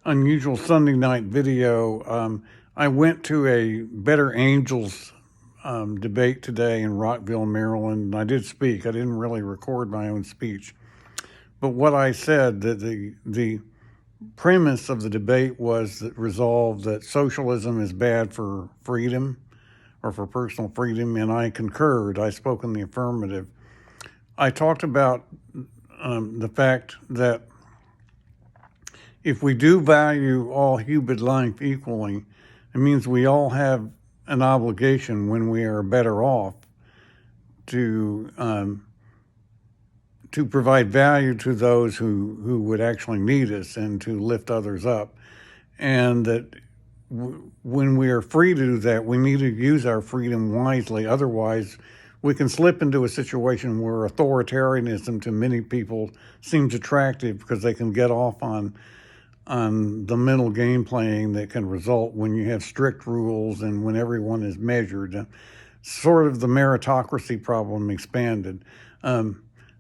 unusual Sunday night video. I went to a Better Angels debate today in Rockville, Maryland, and I did speak. I didn't really record my own speech. But what I said, that the premise of the debate was that resolved that socialism is bad for freedom or for personal freedom, and I concurred. I spoke in the affirmative. I talked about the fact that if we do value all human life equally, it means we all have an obligation when we are better off to provide value to those who would actually need us and to lift others up. And that when we are free to do that, we need to use our freedom wisely. Otherwise, we can slip into a situation where authoritarianism to many people seems attractive because they can get off on the mental game playing that can result when you have strict rules and when everyone is measured. Sort of the meritocracy problem expanded.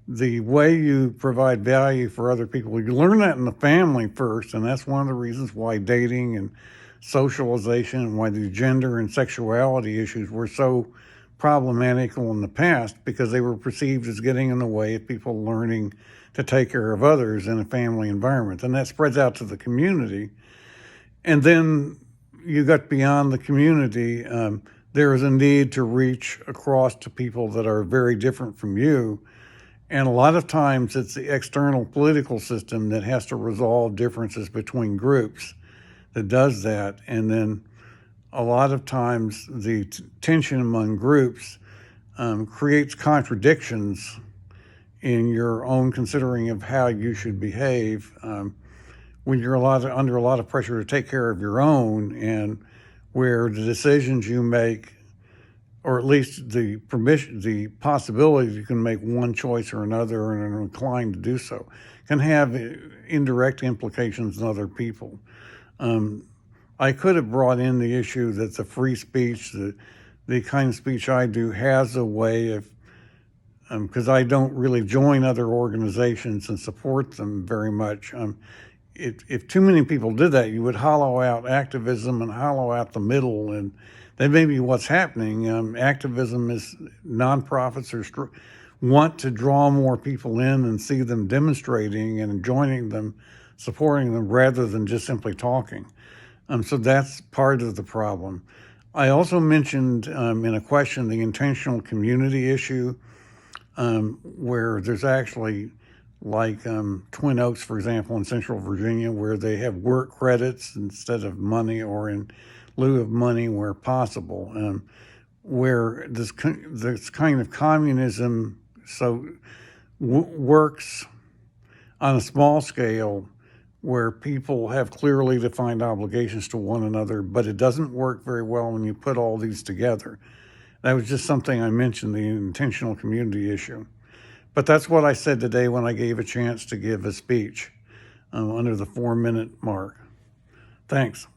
The way you provide value for other people, you learn that in the family first, and that's one of the reasons why dating and socialization and why the gender and sexuality issues were so problematical in the past, because they were perceived as getting in the way of people learning to take care of others in a family environment. And that spreads out to the community. And then you got beyond the community, there is a need to reach across to people that are very different from you. And a lot of times it's the external political system that has to resolve differences between groups that does that. And then a lot of times the tension among groups creates contradictions in your own considering of how you should behave when you're under a lot of pressure to take care of your own, and where the decisions you make, or at least the possibility you can make one choice or another and are inclined to do so, can have indirect implications on other people. I could have brought in the issue that the free speech, the kind of speech I do, has a way of, because I don't really join other organizations and support them very much. If too many people did that, you would hollow out activism and hollow out the middle, and that may be what's happening. Activism is nonprofits want to draw more people in and see them demonstrating and joining them, supporting them, rather than just simply talking. So that's part of the problem. I also mentioned in a question the intentional community issue, where there's actually, like Twin Oaks, for example, in Central Virginia, where they have work credits instead of money, or in lieu of money where possible, where this kind of communism works on a small scale, where people have clearly defined obligations to one another, but it doesn't work very well when you put all these together. That was just something I mentioned, the intentional community issue. But that's what I said today when I gave a chance to give a speech under the 4-minute mark. Thanks.